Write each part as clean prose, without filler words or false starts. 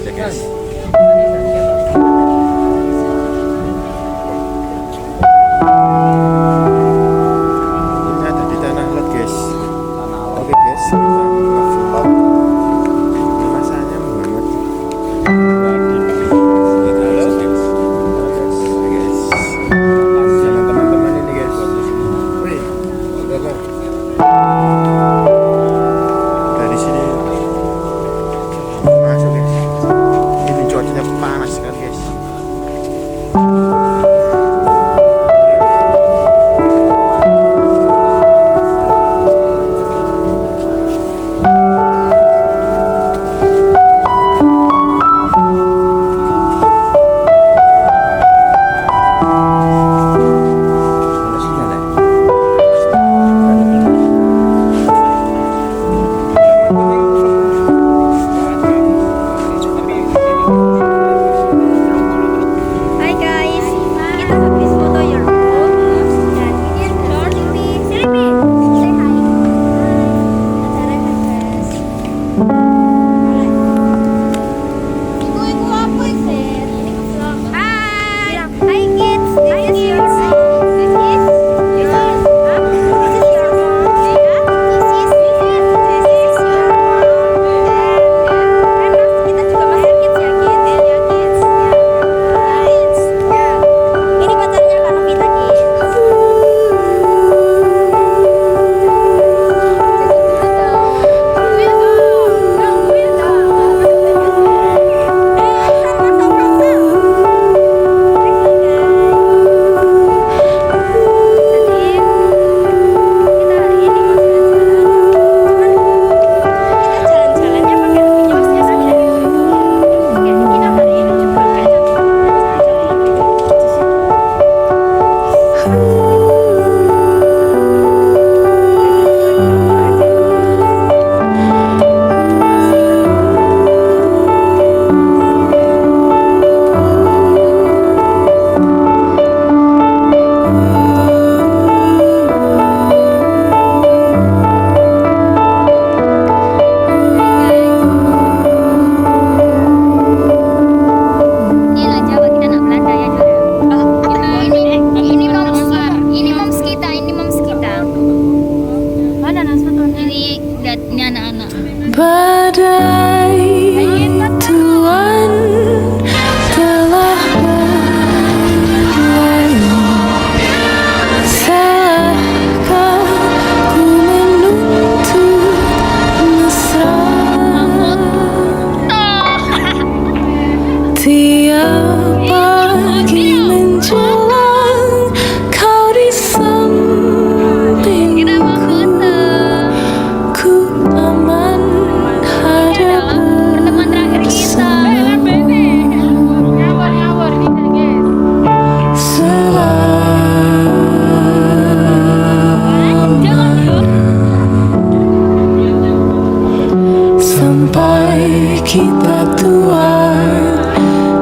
banget ya guys. Ini ada di tanah lot guys. Oke guys, kita nge-vlog. Ini masanya banget. Jalan teman-teman ini guys. Wih, udah. Dari sini masuk guys. Ini cuacanya panas sekali guys. Hai guys, kita habis foto your book dan ini Sylvie, say hi. Acara guys. Iku apa sih? Ini vlog. Hai. Hi kids, this is your mom. This is your mom. Kita juga masih kids ya kids. Ini pacarnya Kak Novita kids. Ini lah Jawa, kita nak Belanda ya Jul. Ini moms kita. Mana Nasrul? Ini anak-anak. Badai tuan telah berlalu. Salahkah ku menuntut mesra? Tiap pagi menjelang kau di sampingku, ku aman ada bersama sampai kita tua,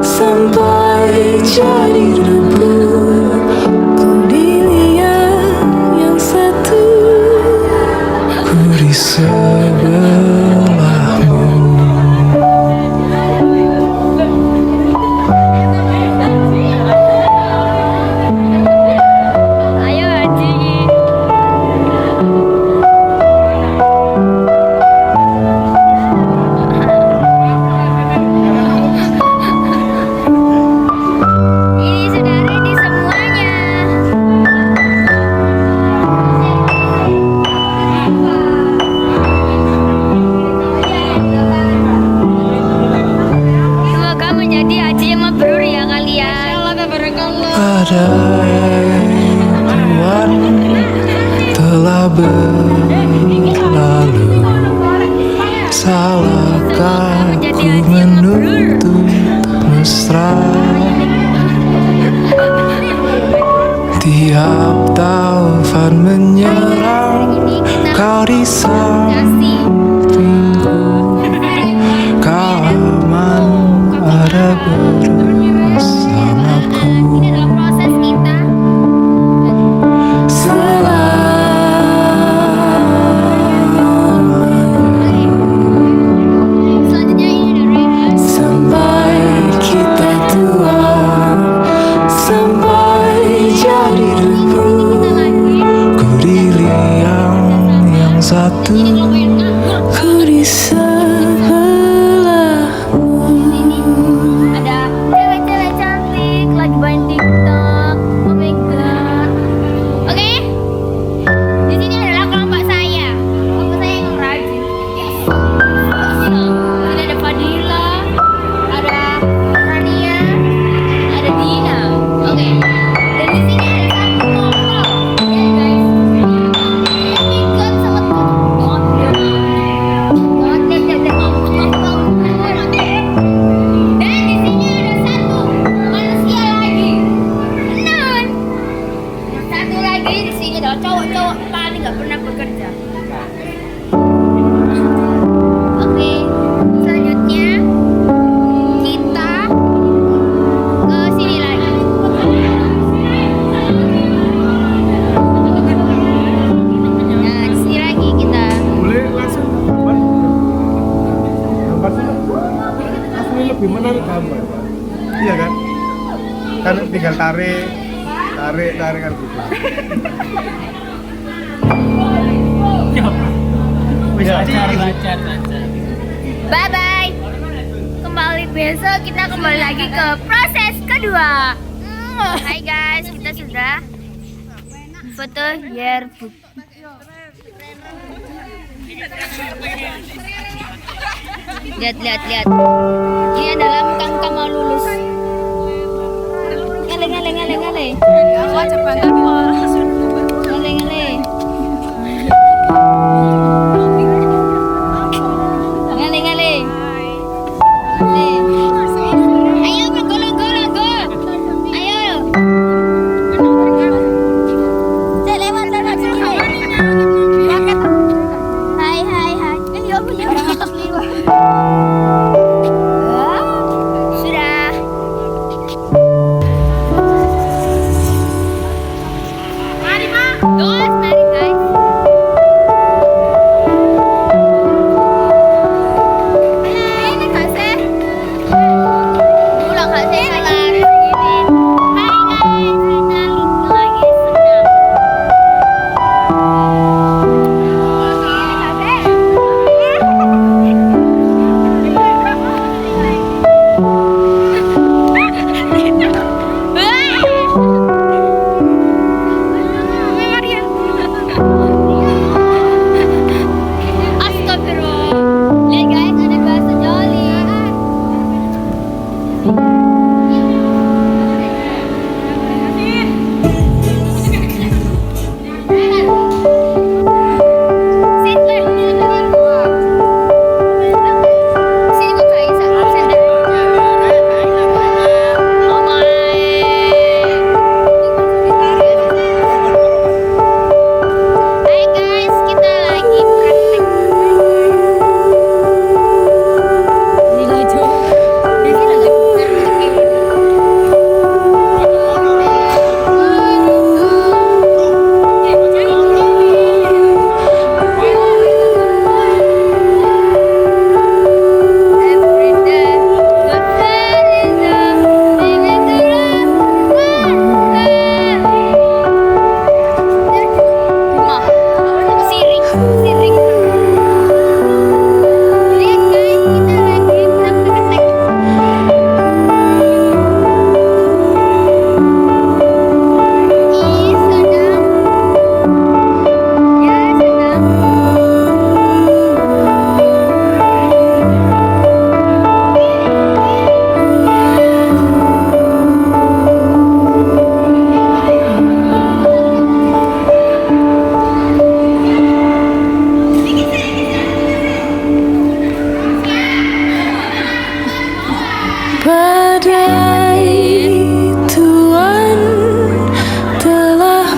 sampai jadi lebur. Ku dilihat yang satu, ku di sebelahmu. Ayo Haji. Ini sudah ready semuanya. Semoga menjadi haji yang mabrur ya kalian. Badai tuan telah berlalu. Salahkah ku menuntut mesra? Tiap taufan menyerang, kau di sampingku, kau aman ada bersamaku. Ini dalam proses kita. Selamanya Selanjutnya ini dari sampai kan tinggal tarik kan gitu. Bye bye. Kembali besok kita kembali lagi ke proses kedua. Hai guys, kita sudah foto yearbook. Lihat. Ini adalah muka mau lulus. Ngale. Ngale. Ayo bergolong-golong, go. Ayo. Lewat. Hai. Sudah. Mari guys. Ini kasih. Pulang kasih salah segini. Hai guys, kita lagi senang. Astagfirullah. Lihat guys, ada bahasa joli. Hai guys, kita lagi praktek. Siring. Lihat guys, kita lagi praktek. Badai Tuhan telah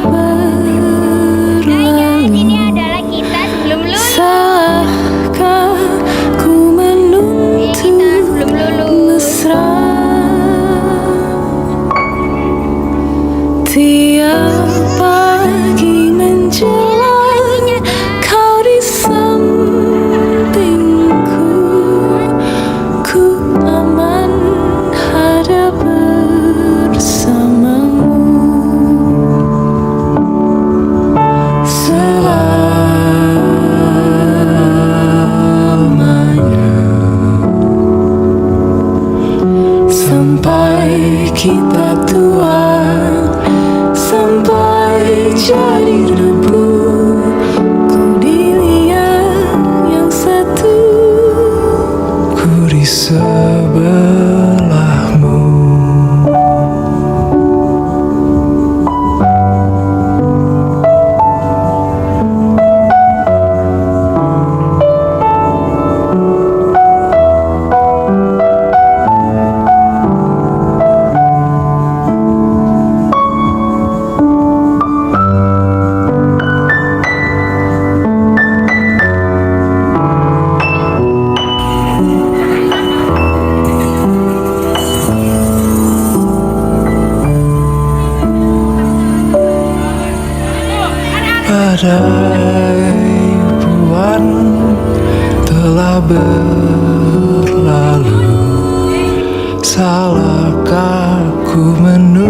Hai guys, ini berlalu. adalah kita sebelum lulus. Salahkah ku Ini kita sebelum lulus. mesra? Tiap pagi menjelang kau di sampingku, ku aman ada bersamamu selamanya, sampai kita tua, sampai jadi debu. Ku dilihat yang satu, ku di sebelahmu. Badai buan telah berlalu. Salahkah ku menunggu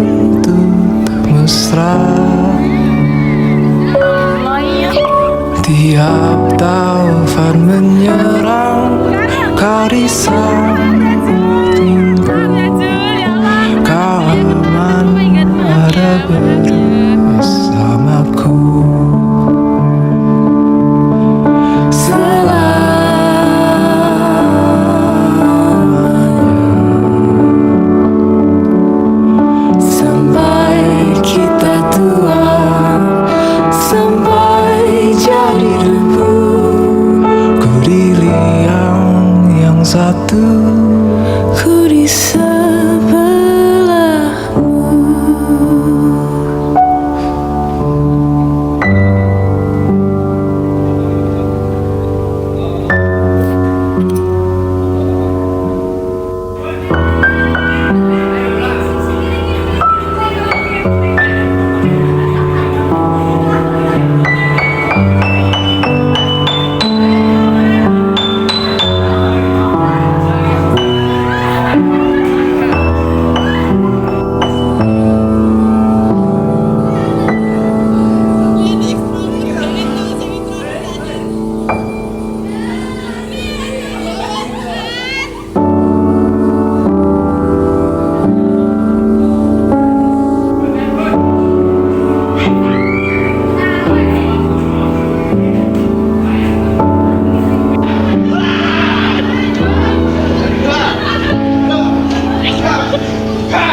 Waduh,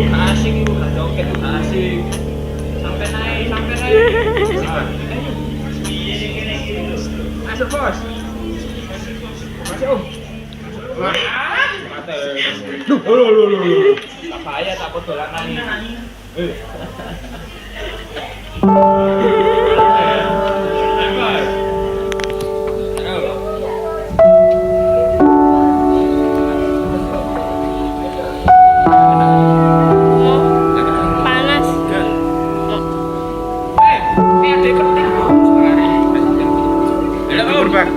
asik itu, joget asik. Sampai naik. Masuk bos. Masuk. Duh, tak bahaya takut dolanan ini. Panas. Ini ada ketik. Halo, Bang.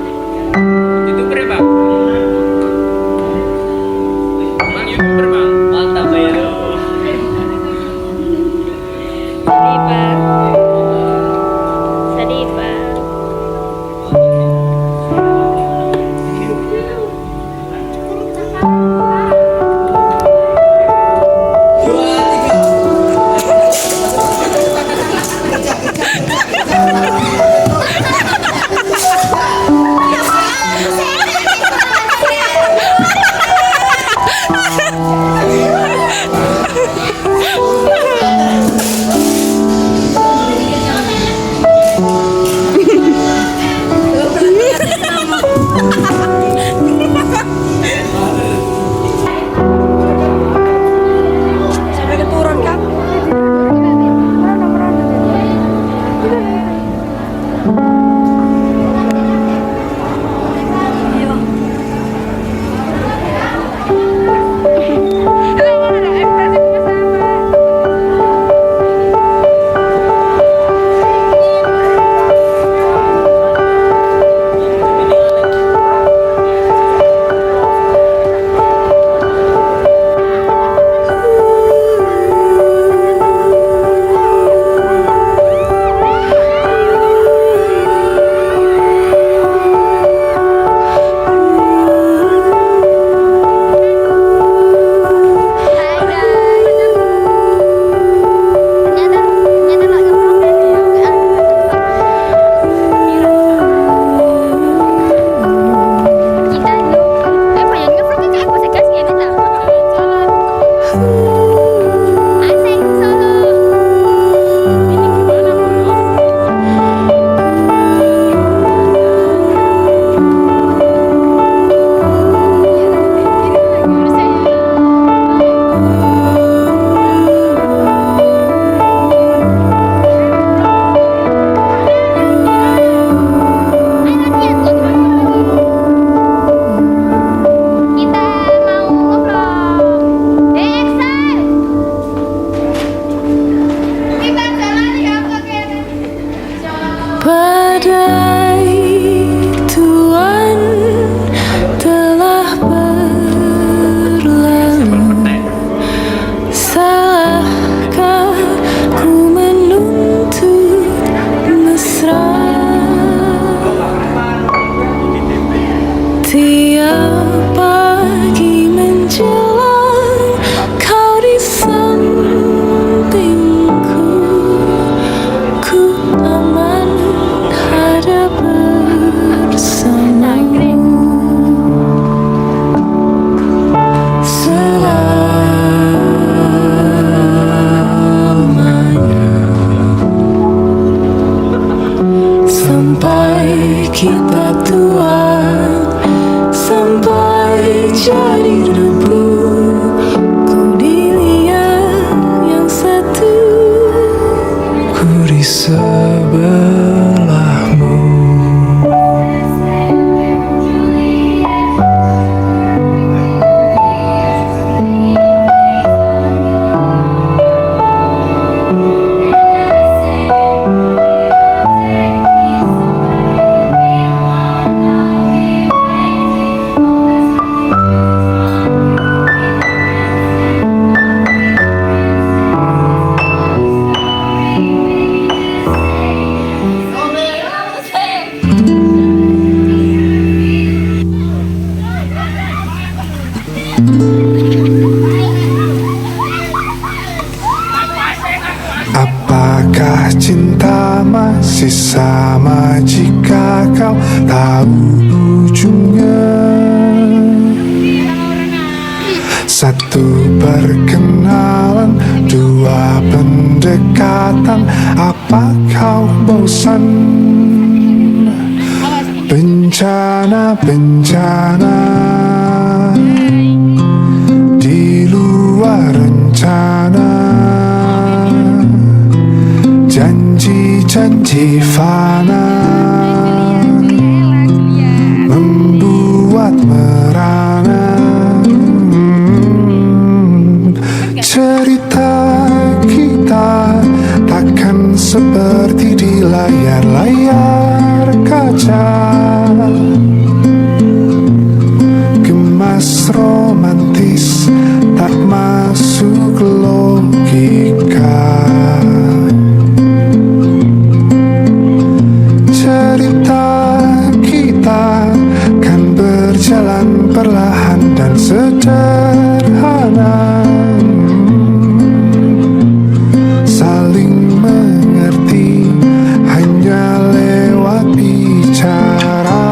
YouTuber ya, Bang? Bang YouTuber, Bang. Mantap ya, lu. Sedih, Pak. Apakah cinta masih sama jika kau tahu ujungnya? Satu perkenalan, dua pendekatan. Apa kau bosan? Bencana-bencana di luar rencana, janji-janji fana membuat merana. Cerita kita takkan seperti di layar-layar kaca, gemas romantis tak masuk logika. Cerita kita kan berjalan perlahan dan sederhana, saling mengerti hanya lewat bicara.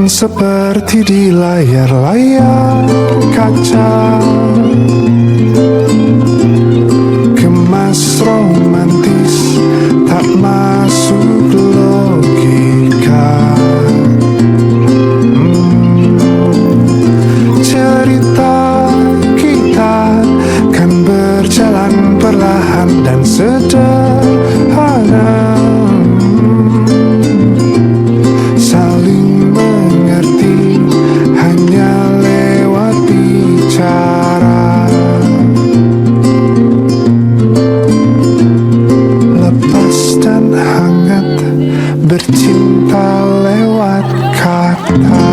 Seperti di layar-layar kaca, gemas romantis tak masuk logika. Cerita kita kan berjalan perlahan dan sederhana, bercinta lewat kata.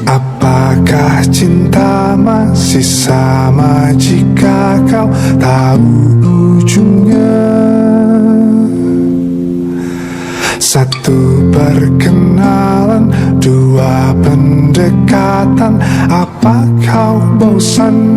Apakah cinta masih sama jika kau tahu ujungnya? Satu perkenalan, dua pendekatan. Apa kau bosan?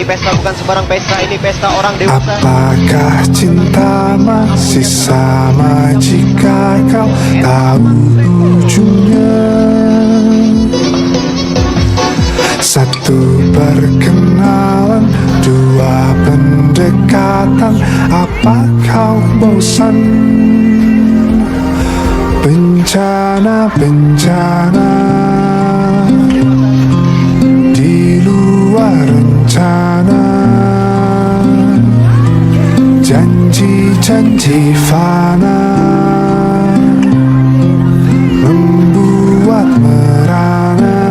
Pesta bukan sembarang pesta, ini pesta orang dewasa. Apakah cinta masih sama jika kau tahu ujungnya? Satu perkenalan, dua pendekatan. Apa kau bosan? Bencana-bencana di luar rencana, janji-janji fana membuat merana.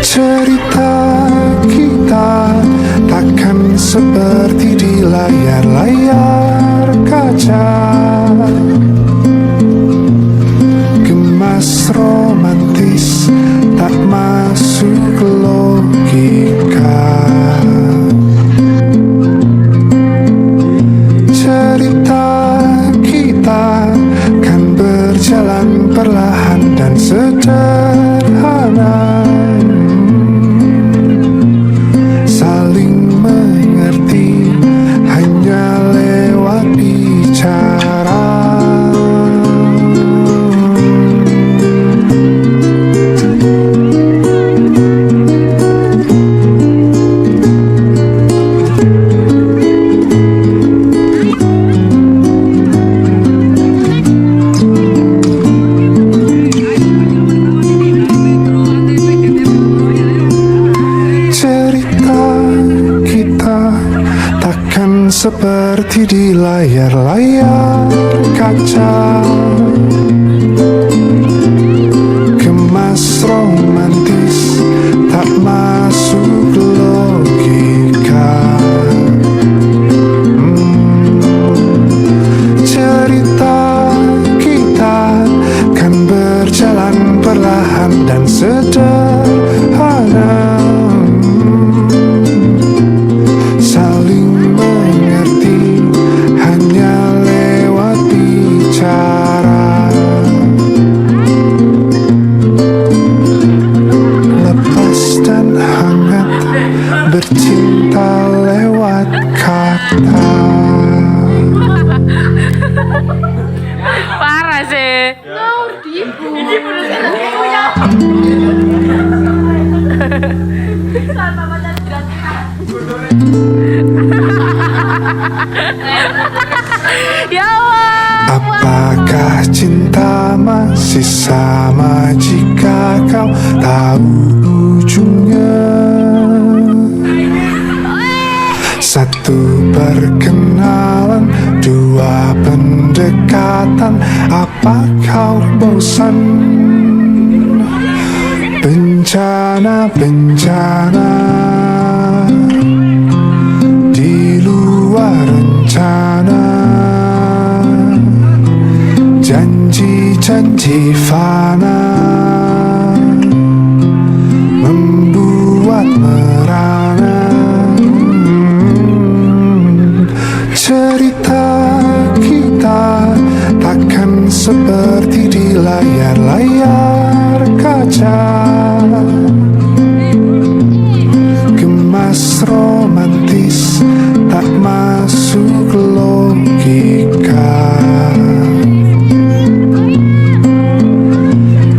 Cerita kita takkan seperti di layar-layar kaca, gemas romantis tak masuk logika. Cerita kita kan berjalan perlahan dan sederhana, saling mengerti hanya lewat bicara. seperti di layar-layar kaca. Kemas romantis tak masuk logika. Cerita kita kan berjalan perlahan dan sederhana. Saling mengerti hanya lewat bicara. Lepas dan hangat bercinta lewat kata. Parah sih. Ya Allah. Apakah cinta masih sama jika kau tahu ujungnya? Satu perkenalan, dua pendekatan. Apa kau bosan? Bencana-bencana di luar rencana. Janji-janji fana membuat merana. Cerita kita takkan seperti di layar-layar kaca. Gemas romantis tak masuk logika.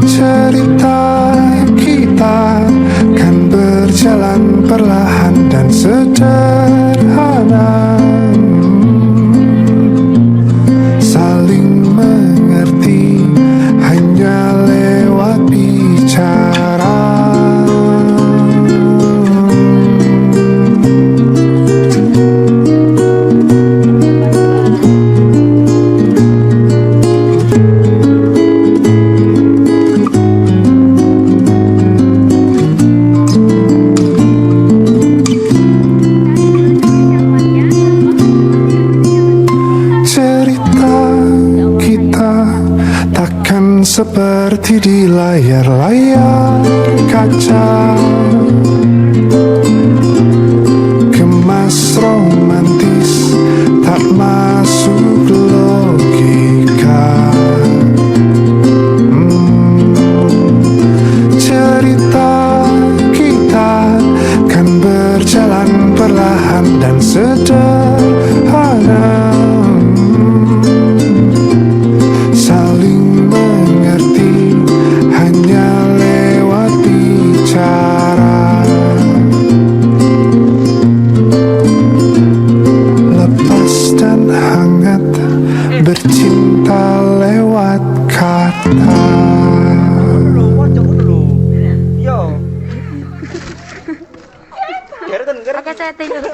Cerita kita kan berjalan perlahan dan sederhana. Saling mengerti hanya lewat bicara. Cerita kita takkan seperti di layar-layar kaca. Kemas romantis tak masuk logika. Cerita kita kan berjalan perlahan dan sederhana. Saling mengerti hanya lewat bicara. Lepas dan hangat bercinta lewat kata. Oke, setting dulu.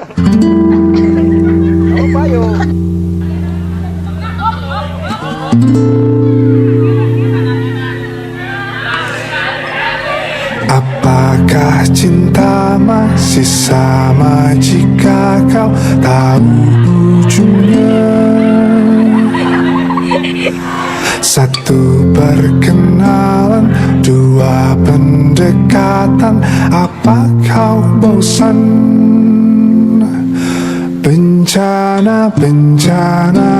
Apakah cinta masih sama jika kau tahu ujungnya? Satu perkenalan, dua pendekatan. Apa kau bosan? Bencana-bencana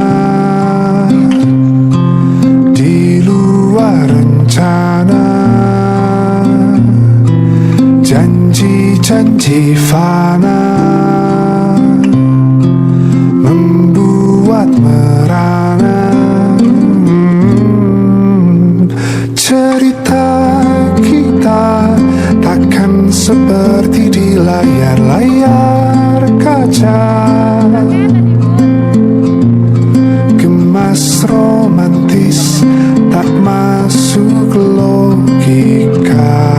di luar rencana. Janji-janji fana membuat merana. Cerita kita takkan seperti di layar-layar kaca. Gemas romantis tak masuk logika.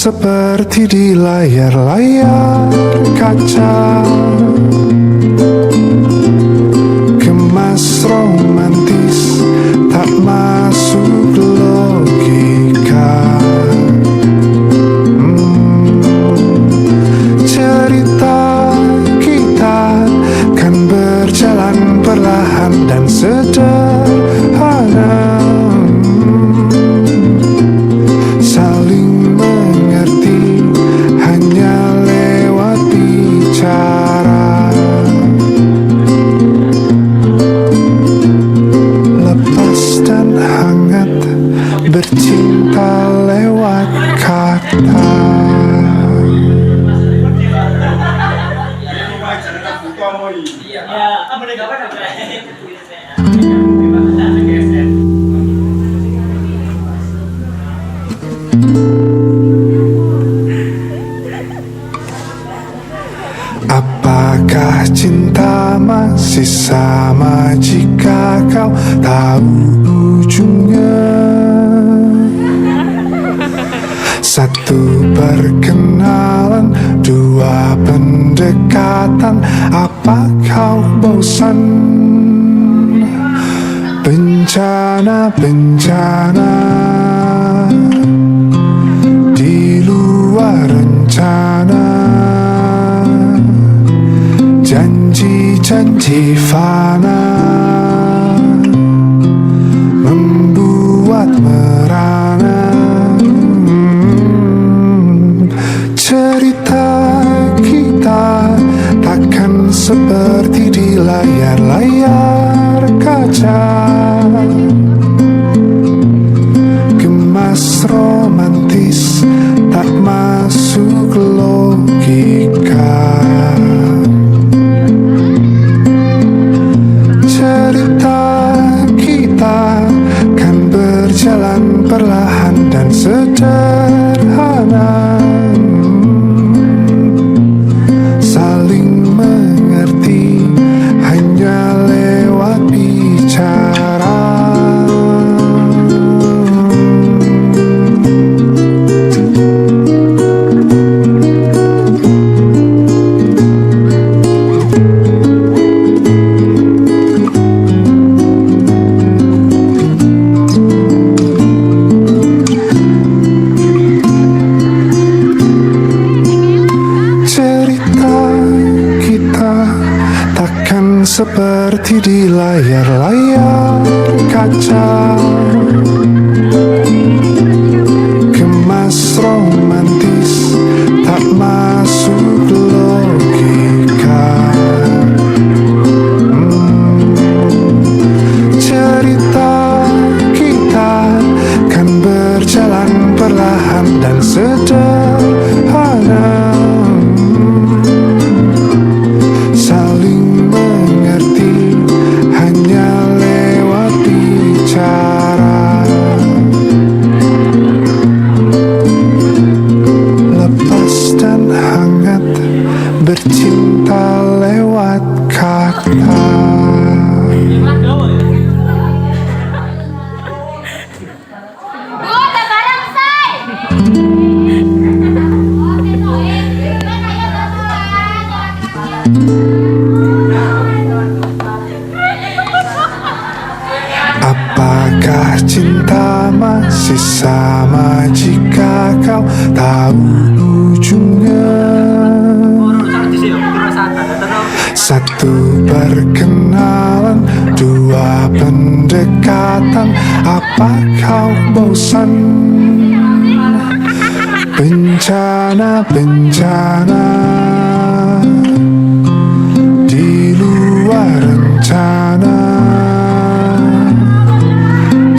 seperti di layar-layar kaca. Kemas romantis tak masuk logika. Cerita kita kan berjalan perlahan dan sederhana. Saling mengerti hanya lewat bicara. Lepas dan hangat bercinta lewat kata. Apakah cinta masih sama jika kau tahu ujungnya? Satu perkenalan, dua pendekatan, apa kau bosan? Bencana-bencana di luar rencana, janji-janji fana membuat merana. Cerita kita takkan seperti di layar-layar kaca. Gemas romantis tak masuk logika. Cerita kita kan berjalan perlahan dan sederhana. Saling mengerti hanya lewat bicara. Seperti di layar-layar kaca. Kemas romantis tak masuk logika. Cerita kita kan berjalan perlahan dan sederhana. Bercinta lewat kata. Apakah cinta masih sama jika kau tahu ujungnya? Satu perkenalan, dua pendekatan, apa kau bosan? Bencana-bencana di luar rencana,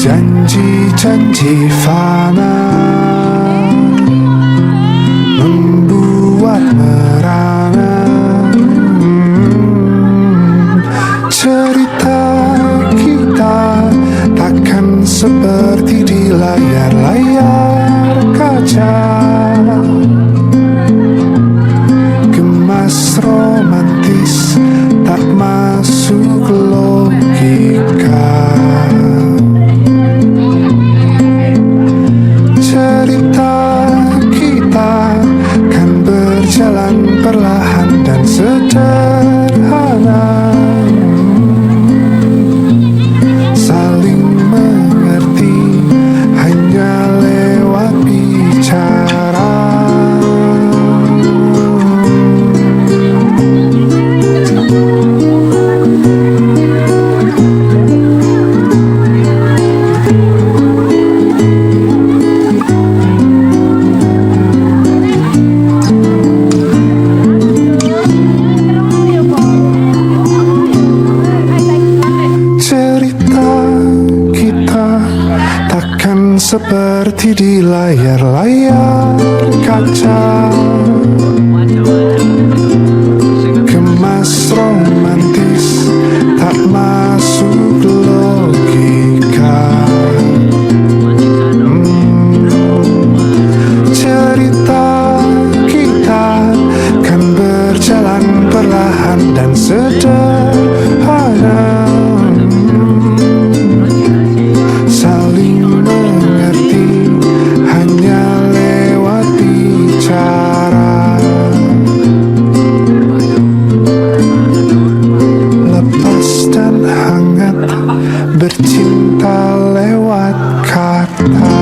janji-janji fana membuat merana. Cerita kita takkan seperti di layar-layar kaca. Gemas romantis tak masuk logika. seperti di layar-layar kaca. Kemas romantis tak masuk logika. Cerita kita kan berjalan perlahan dan sederhana. Saling mengerti hanya lewat bicara. Lepas dan hangat bercinta lewat kata.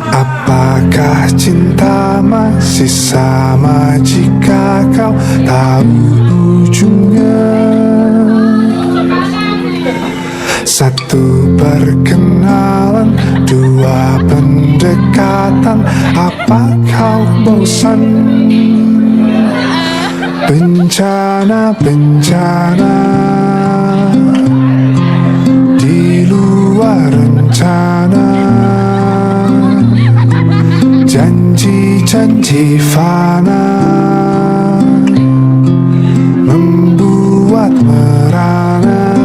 Apakah cinta masih sama jika kau tahu ujungnya? Satu perkenalan, dua pendekatan, apa kau bosan? Bencana-bencana di luar rencana. Janji-janji fana membuat merana.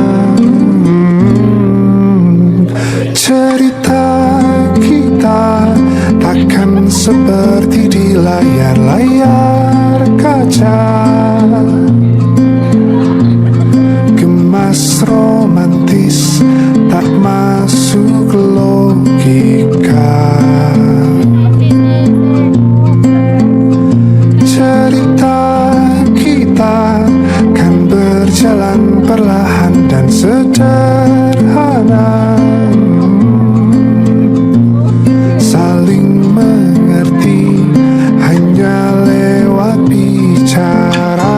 Cerita kita takkan seperti di layar-layar kaca. Gemas romantis tak masuk logika. Cerita kita kan berjalan perlahan dan sederhana. Saling mengerti hanya lewat bicara.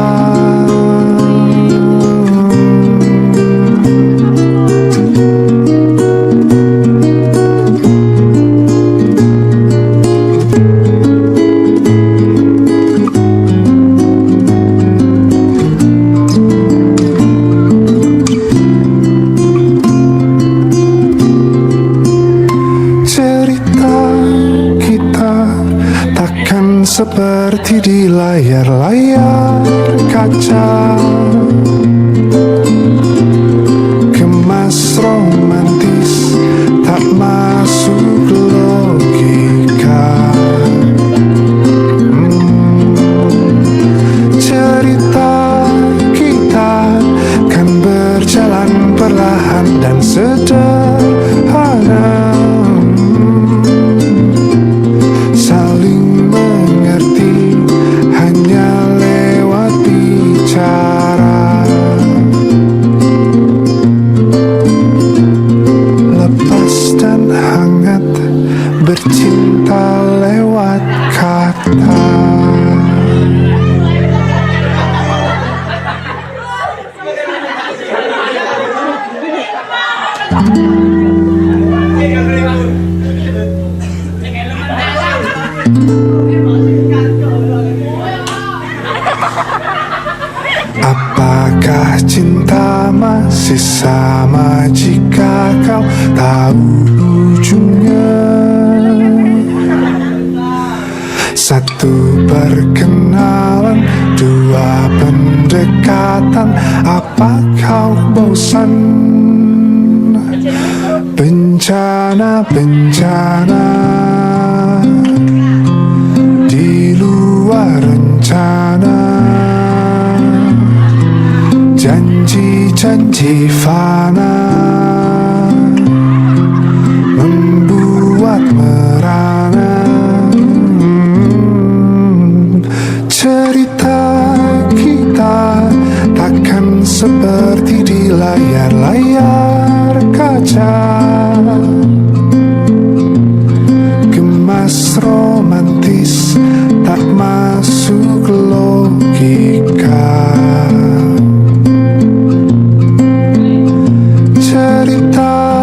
Seperti di layar-layar kaca. Kemas romantis tak masuk logika. Cerita kita kan berjalan perlahan dan sederhana. Saling mengerti hanya lewat bicara. Lepas dan hangat bercinta lewat kata. Apakah cinta masih sama jika kau tahu ujungnya? Satu perkenalan, dua pendekatan, apa kau bosan? Bencana-bencana di luar rencana. Janji-janji fana membuat merana. Cerita kita takkan seperti di layar-layar kaca. Gemas romantis tak masuk logika. Cerita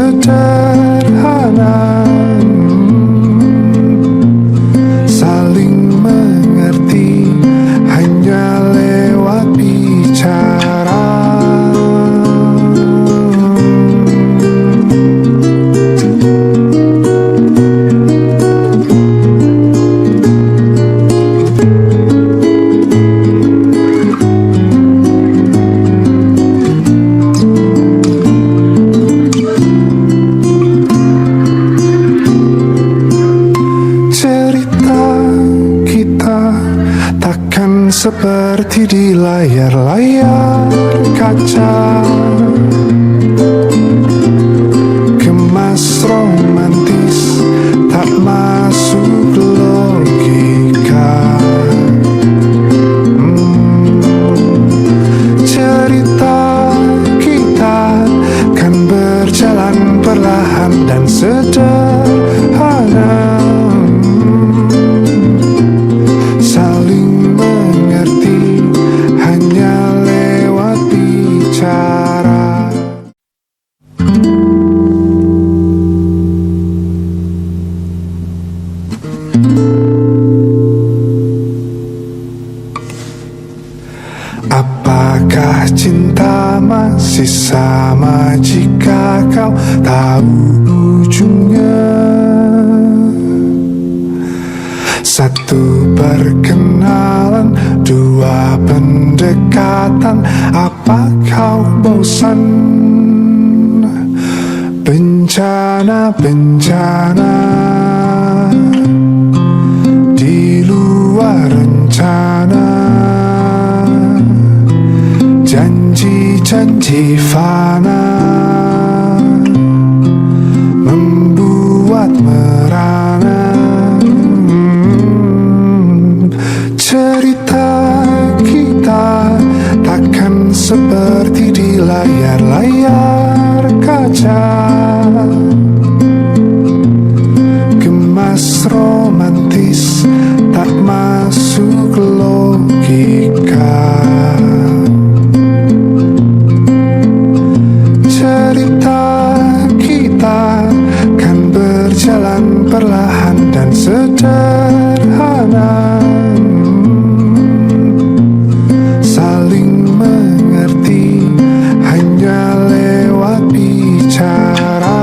sederhana, saling mengerti hanya lewat bicara. Seperti di layar-layar kaca, kemas romantis tak masuk logika. Cerita kita kan berjalan perlahan dan sederhana, apakah cinta masih sama jika kau tahu ujungnya? Satu perkenalan, dua pendekatan, apa kau bosan? Bencana-bencana di luar rencana, janji-janji fana membuat merana. Cerita kita takkan seperti di layar-layar kaca, gemas romantis tak masuk logika. Cerita kita kan berjalan perlahan dan sederhana, saling mengerti hanya lewat bicara.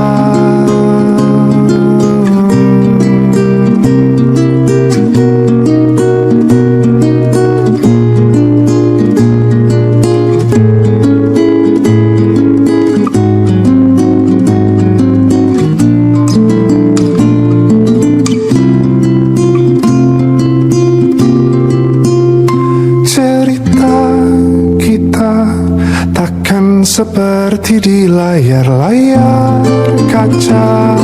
Seperti di layar-layar kaca,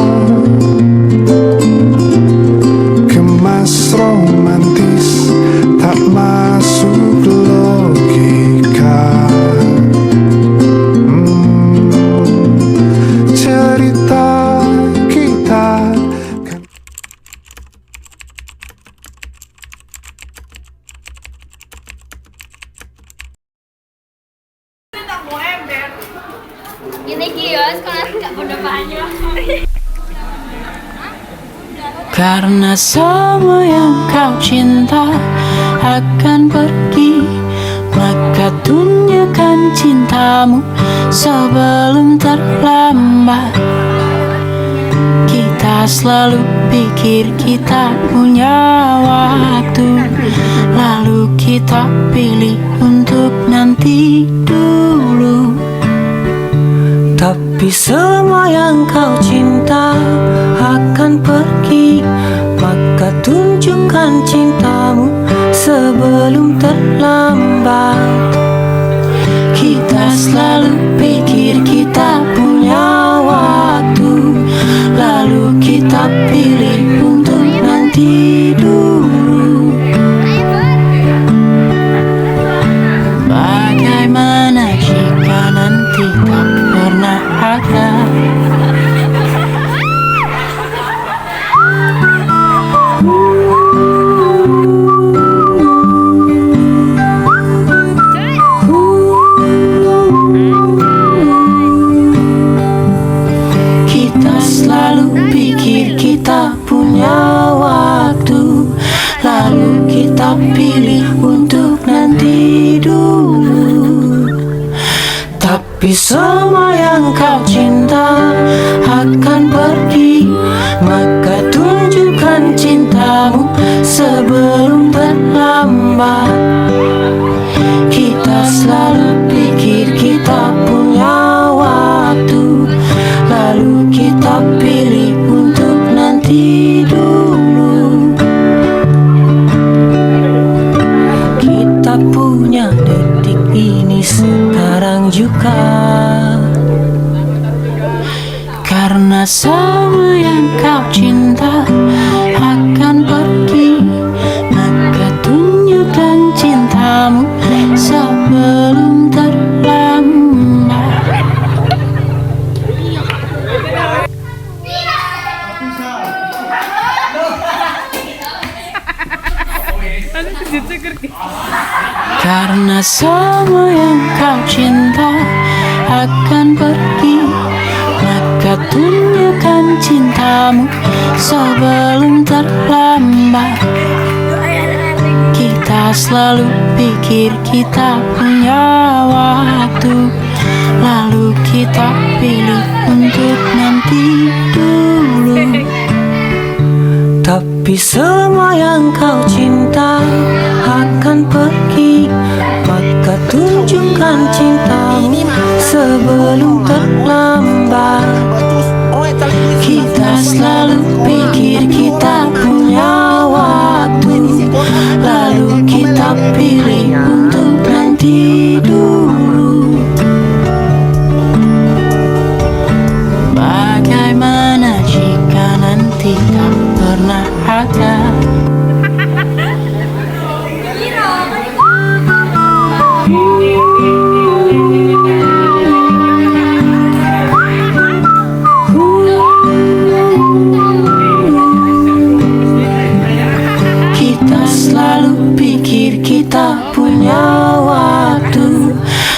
kemas romantis tak masuk logika. Cerita kita kan Ini kios kalau nggak pada banyak. Karena semua yang kau cinta akan pergi, maka tunjukkan cintamu sebelum terlambat. Kita selalu pikir kita punya waktu, lalu kita pilih untuk nanti dulu. Tapi semua yang kau cinta akan pergi, maka tunjukkan cintamu sebelum terlambat. Kita selalu pikir kita punya waktu, lalu kita pilih untuk nanti dulu. Bagaimana jika nanti tak pernah ada? Kita selalu pikir kita punya waktu, lalu kita pilih untuk nanti dulu. Tapi semua yang kau cinta akan pergi, maka tunjukkan cintamu sebelum terlambat. Kita selalu pikir kita punya waktu, lalu kita pilih untuk nanti dulu. Kita punya detik ini sekarang juga, karena semua yang kau cinta akan pergi, maka tunjukkan cintamu sebelum terlambat. Karena semua yang kau cinta akan pergi, maka tunjukkan cintamu sebelum terlambat. Kita selalu pikir kita punya waktu, lalu kita pilih untuk nanti dulu. Tapi semua yang kau cinta akan pergi, maka tunjukkan cintamu sebelum terlambat. Kita selalu pikir kita punya waktu, lalu kita pilih untuk nanti dulu. Bagaimana jika nanti tak pernah ada? Kita selalu pikir kita punya waktu,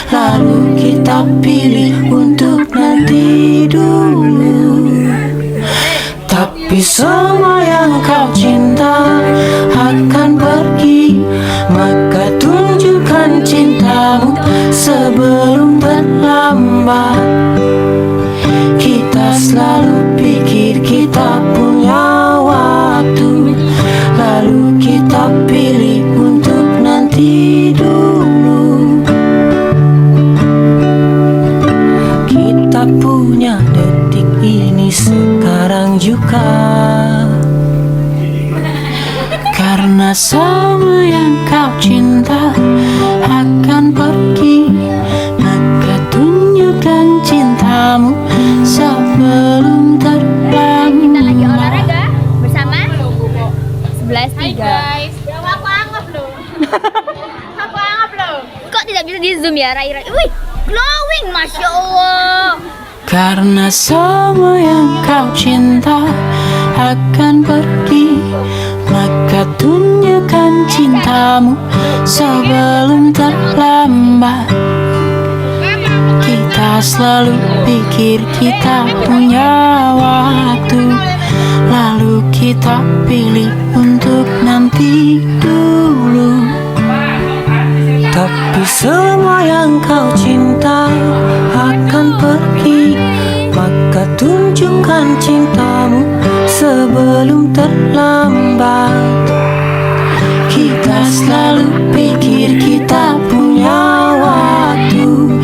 lalu kita pilih untuk nanti dulu. Tapi semua yang kau cinta akan pergi, maka tunjukkan cintamu sebelum terlambat. Kita selalu pikir kita punya waktu, lalu kita pilih untuk nanti dulu. Kita punya detik ini sekarang juga, karena semua yang kau cinta akan pergi, maka tunjukkan cintamu sebelum terlambat. Kita lagi olahraga bersama 11.3. Hai guys, aku anggap loh. Aku anggap loh. Kok tidak bisa di zoom ya, Rai? Wih, glowing, masya Allah. Karena semua yang kau cinta akan pergi, maka tunjukkan cintamu sebelum terlambat. Kita selalu pikir kita punya waktu, lalu kita pilih untuk nanti dulu. Tapi semua yang kau cinta akan pergi, maka tunjukkan cintamu sebelum terlambat. Kita selalu pikir kita punya waktu,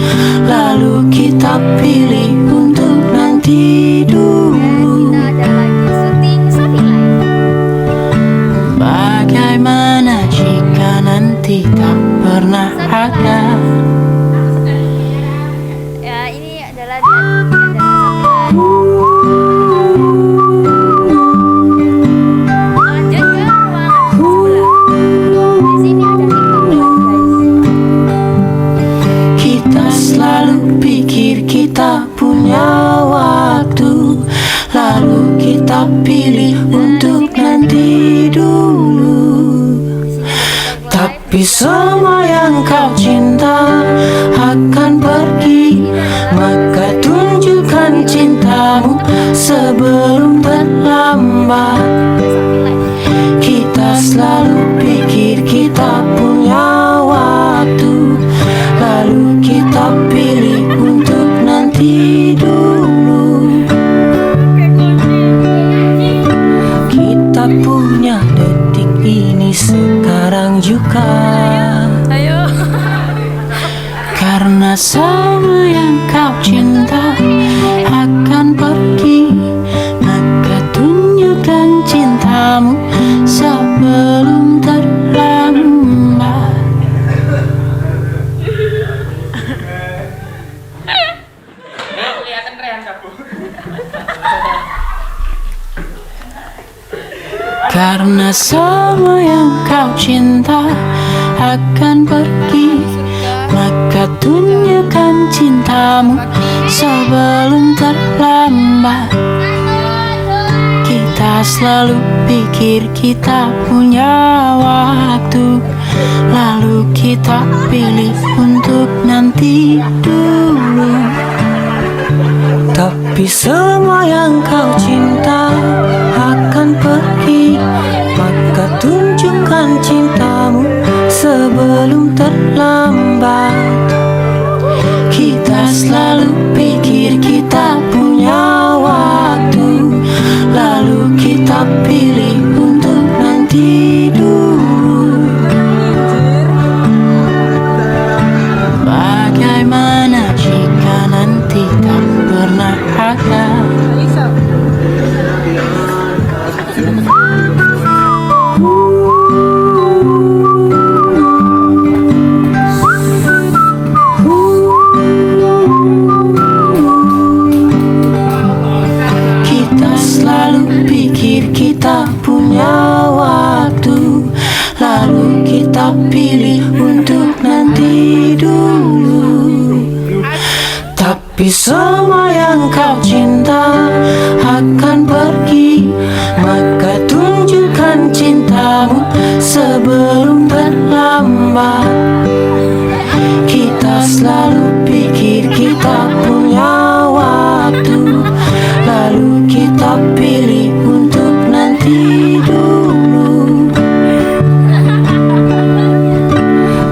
lalu kita pilih untuk nanti dulu. Kita ada lagi syuting Sofi Live. Bagaimana jika nanti tak pernah ada? Ya, ini adalah Sofi Live. Lanjut ke ruangan sebelah. Di sini ada TikTok Live, guys. Kita selalu pikir kita punya waktu, lalu kita pilih untuk nanti dulu. Tapi semua yang kau cinta akan pergi, maka tunjukkan cintamu sebelum terlambat. Kita selalu pikir kita punya waktu, lalu kita pilih untuk nanti dulu. Kita punya detik ini sekarang juga. Karena semua yang kau cinta akan pergi, maka tunjukkan cintamu sebelum terlambat. Kelihatan keren kamu. Karena semua yang kau cinta akan pergi, maka tunjukkan cintamu sebelum terlambat. Kita selalu pikir kita punya waktu, lalu kita pilih untuk nanti dulu. Tapi semua yang kau cinta akan pergi, maka tunjukkan cintamu sebelum terlambat. Kita selalu pikir kita punya waktu, lalu kita pilih untuk nanti dulu. Bagaimana jika nanti tak pernah ada? Kita selalu pikir kita punya waktu, lalu kita pilih untuk nanti dulu. Tapi semua yang kau cinta akan pergi, maka tunjukkan cintamu sebelum terlambat. Kita selalu pikir kita punya waktu, lalu kita pilih untuk nanti dulu.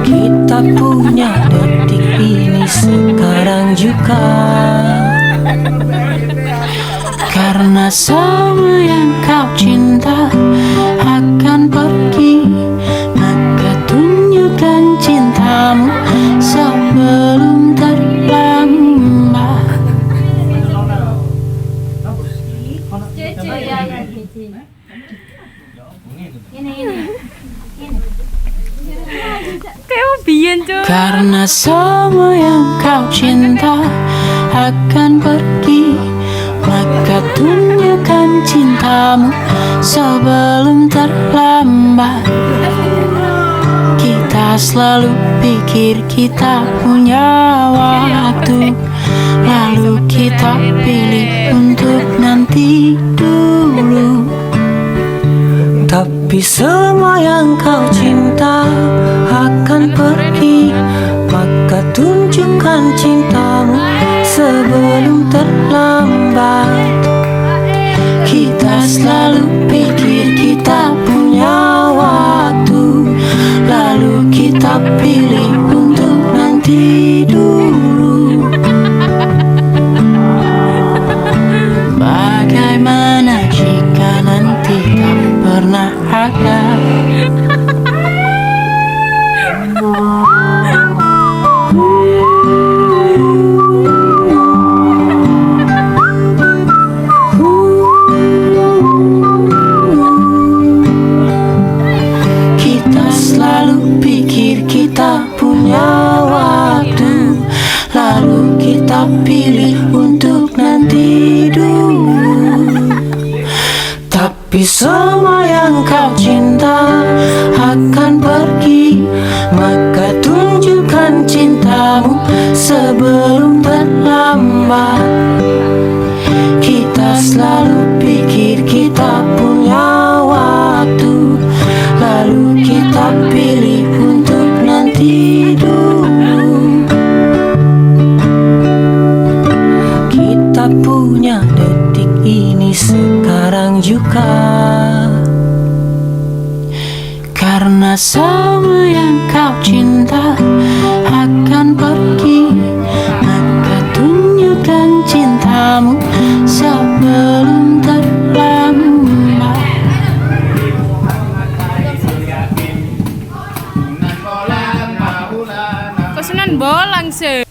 Kita punya detik ini sekarang juga. Karena semua yang kau cinta akan pergi, maka tunjukkan cintamu sebelum terlambat. Karena semua yang kau cinta akan pergi, maka tunjukkan cintamu sebelum terlambat. Kita selalu pikir kita punya waktu, lalu kita pilih untuk nanti dulu. Tapi semua yang kau cinta akan pergi, maka tunjukkan cintamu sebelum terlambat. Kita selalu pikir kita punya waktu, lalu kita pilih untuk nanti dulu. Bagaimana jika nanti tak pernah ada? Kita selalu pikir kita punya waktu, lalu kita pilih untuk nanti dulu. Tapi semua yang kau cinta akan pergi, maka tunjukkan cintamu sebelum terlambat. Kita selalu pikir kita punya waktu, lalu kita pilih untuk nanti dulu. Kita punya detik ini sekarang juga. Karena semua yang kau cinta akan pergi, maka tunjukkan cintamu sebelum terlambat. Pesanan bolang sih.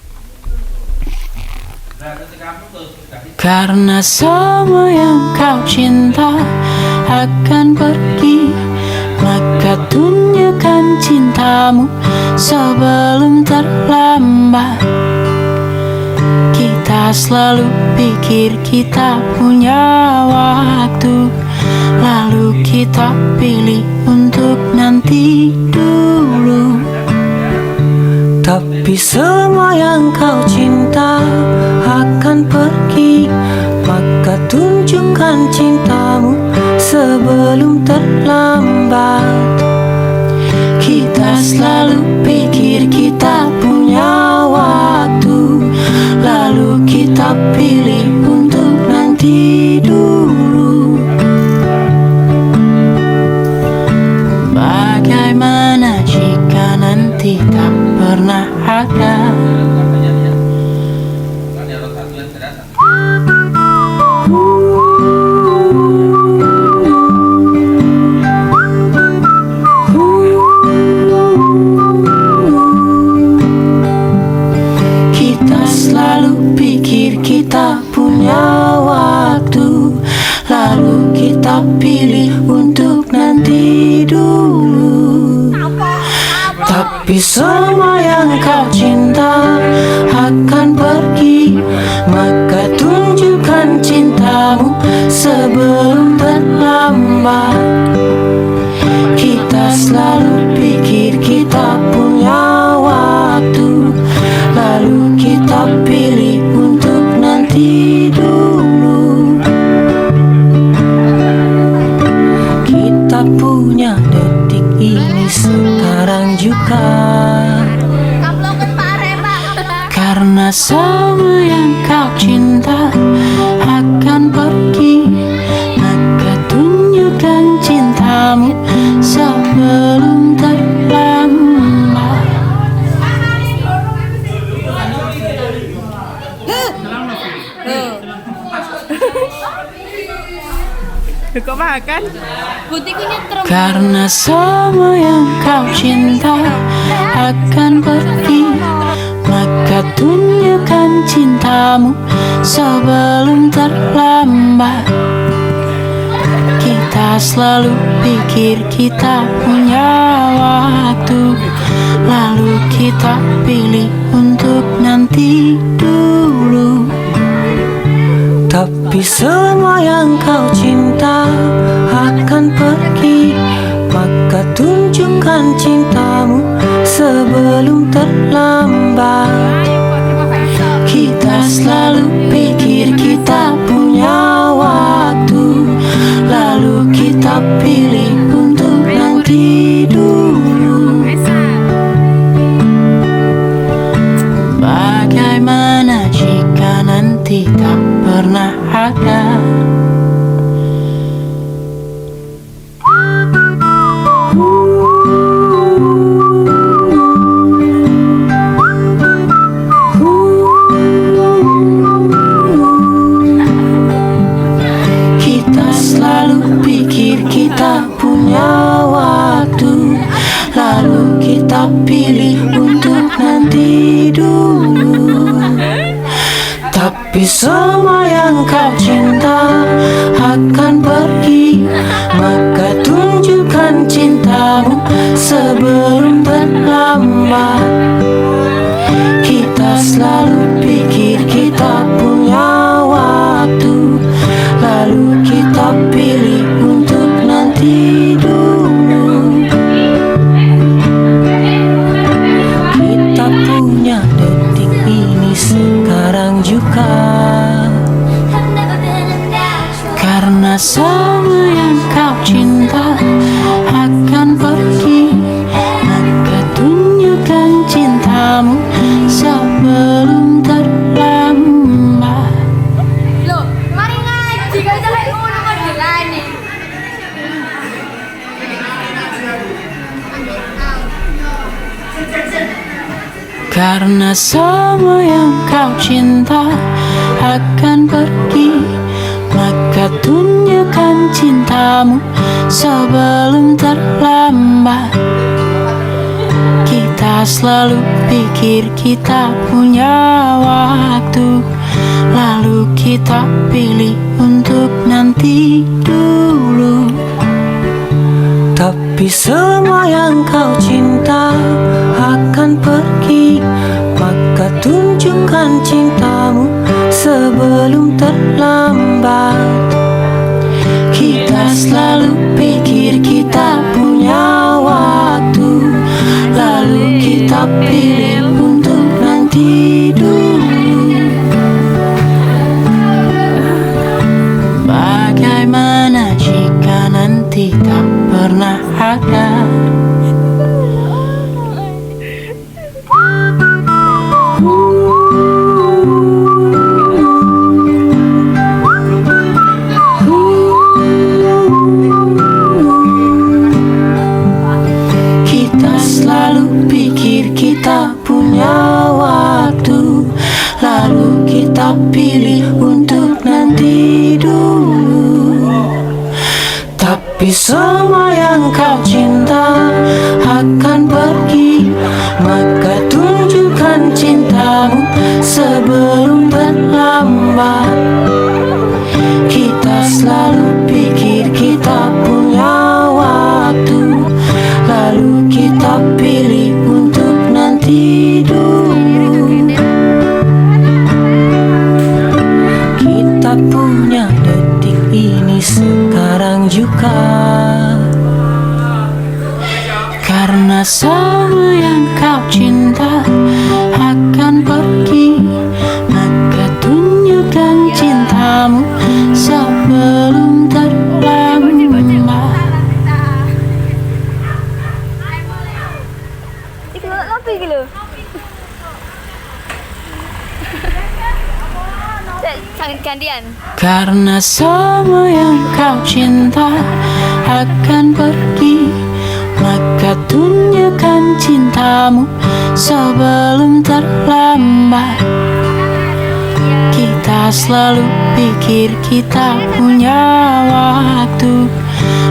Karena semua yang kau cinta akan pergi, maka tunjukkan cintamu sebelum terlambat. Kita selalu pikir kita punya waktu, lalu kita pilih untuk nanti dulu. Tapi semua yang kau cinta akan pergi, maka tunjukkan cintamu sebelum terlambat. Kita selalu pikir kita punya waktu, lalu kita pilih untuk nanti dulu. Bagaimana jika nanti tak pernah ada? Kita selalu pikir kita punya waktu, lalu kita pilih untuk nanti dulu. Tapi semua yang kau cinta akan pergi, maka tunjukkan cintamu sebelum terlambat. Kita selalu pikir kita punya waktu, lalu kita pilih untuk nanti dulu. Kita punya detik ini sekarang juga. Karena semua yang kau cinta akan pergi, maka tunjukkan cintamu sebelum terlambat. Kok makan? Karena semua yang kau cinta akan pergi, maka tunjukkan cintamu sebelum terlambat. Kita selalu pikir kita punya waktu, lalu kita pilih untuk nanti dulu. Tapi semua yang kau cinta akan pergi, maka tunjukkan cintamu sebelum terlambat. Kita selalu pikir kita punya waktu, lalu kita pilih untuk nanti dulu. Bagaimana jika nanti tak pernah ada? Kita selalu pikir kita punya waktu, lalu kita pilih untuk nanti dulu. Tapi semua yang kau cinta akan pergi, maka tunjukkan cintamu sebelum terlambat. Kita selalu pikir kita punya waktu, lalu kita pilih untuk nanti dulu. Kita punya detik ini sekarang juga. Karena semua yang kau cinta akan pergi, maka tunjukkan cintamu sebelum terlambat. Loh, mari ngaji, gak usah kayak ngono kok. Karena semua yang kau cinta akan pergi, maka tunjukkan cintamu sebelum terlambat. Kita selalu pikir kita punya waktu, lalu kita pilih untuk nanti dulu. Tapi semua yang kau cinta akan pergi, maka tunjukkan cintamu sebelum terlambat. Kita selalu pikir kita punya waktu, lalu kita pilih untuk nanti dulu. Bagaimana jika nanti tak pernah ada? Kita selalu pikir kita punya waktu, lalu kita pilih untuk nanti dulu. Tapi semua yang kau cinta akan pergi, maka tunjukkan cintamu sebelum terlambat. Kita selalu pikir kita punya waktu, lalu kita pilih untuk nanti dulu. Kita punya detik ini sekarang juga. Karena semua yang kau cinta akan pergi, maka tunjukkan cintamu sebelum terlambat. Ngopi gitu. Sangat gantian. Karena semua yang kau cinta akan pergi, maka tunjukkan cintamu sebelum terlambat. Kita selalu pikir kita punya waktu,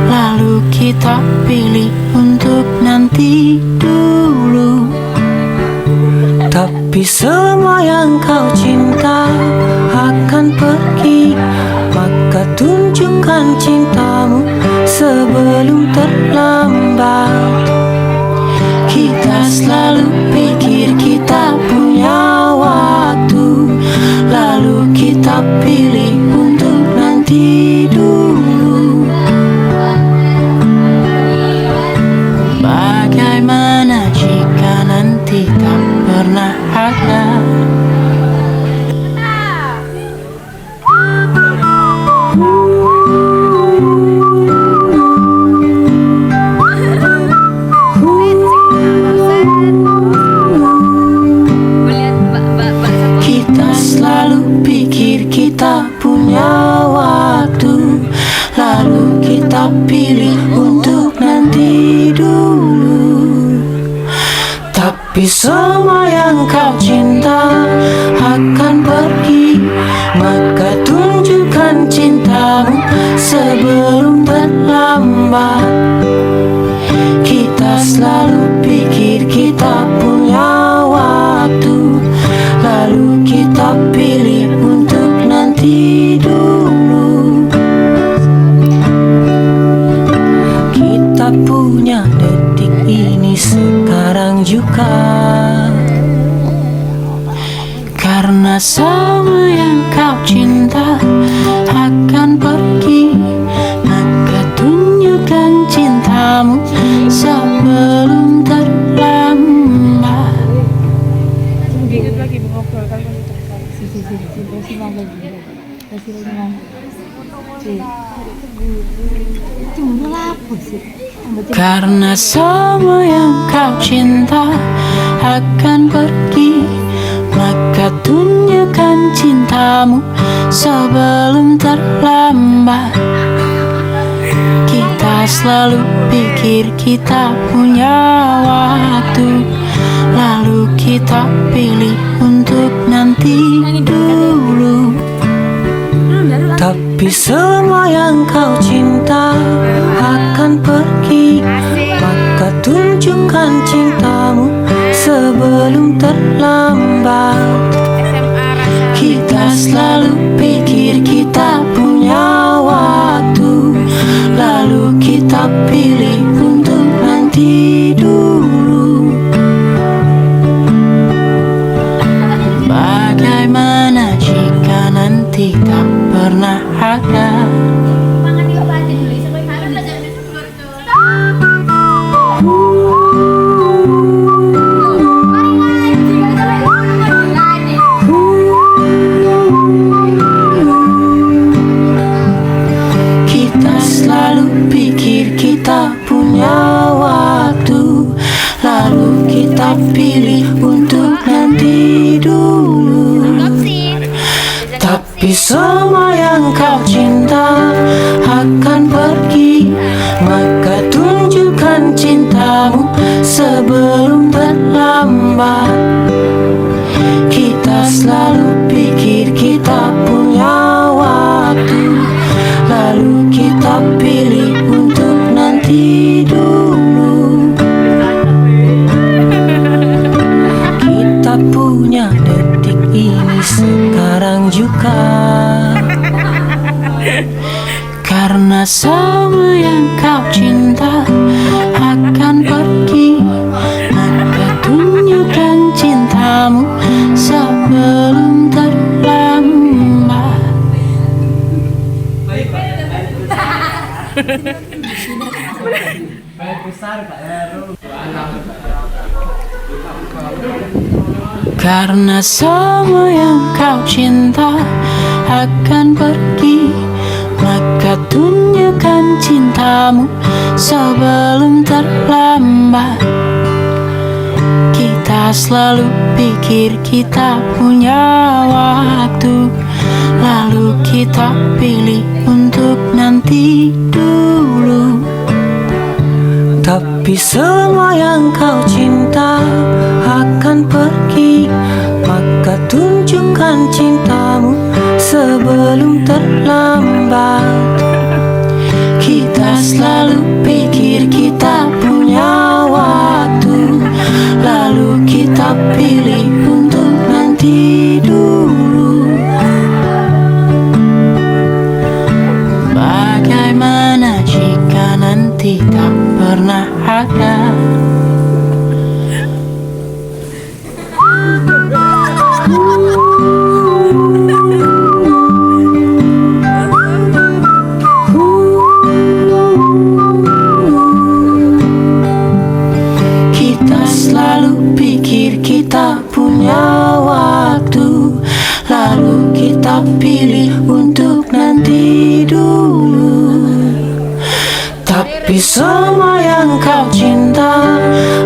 lalu kita pilih untuk nanti dulu. Tapi semua yang kau cinta akan pergi, maka tunjukkan cintamu sebelum terlambat. Kita selalu pikir kita punya waktu, lalu kita pilih untuk nanti dulu. Bagaimana jika nanti tak pernah ada? Kita selalu pikir kita punya waktu, lalu kita pilih untuk nanti dulu. Tapi semua yang kau cinta akan pergi, maka tunjukkan cintamu sebelum terlambat. Kita selalu pikir kita punya waktu, lalu kita pilih untuk nanti dulu. Kita punya detik ini sekarang juga. Karena semua yang kau cinta akan pergi, maka tunjukkan cintamu sebelum terlambat. Karena semua yang kau cinta akan pergi, maka tunjukkan cintamu sebelum terlambat. selalu pikir kita punya waktu, lalu kita pilih untuk nanti dulu. Tapi semua yang kau cinta akan pergi, maka tunjukkan cintamu sebelum terlambat. Kita selalu pikir kita punya waktu, lalu kita pilih untuk nanti dulu. Bagaimana jika nanti tak pernah ada? Kita selalu pikir kita punya waktu, lalu kita pilih untuk nanti dulu. Tapi semua yang kau cinta akan pergi, maka tunjukkan cintamu sebelum terlambat. Kita selalu pikir kita punya waktu, lalu kita pilih untuk nanti dulu. Kita punya detik ini sekarang juga, karena semua yang kau cinta akan pergi, maka tunjukkan cintamu sebelum terlambat. Karena semua yang kau cinta akan pergi, maka tunjukkan cintamu sebelum terlambat. Kita selalu pikir kita punya waktu, lalu kita pilih untuk nanti dulu. Tapi semua yang kau cinta akan pergi, maka tunjukkan cintamu sebelum terlambat. Kita selalu pikir kita punya waktu, lalu kita pilih untuk nanti dulu. Bagaimana jika nanti tak pernah ada? Kita selalu pikir kita punya waktu, lalu kita pilih untuk nanti dulu. Tapi semua yang kau cinta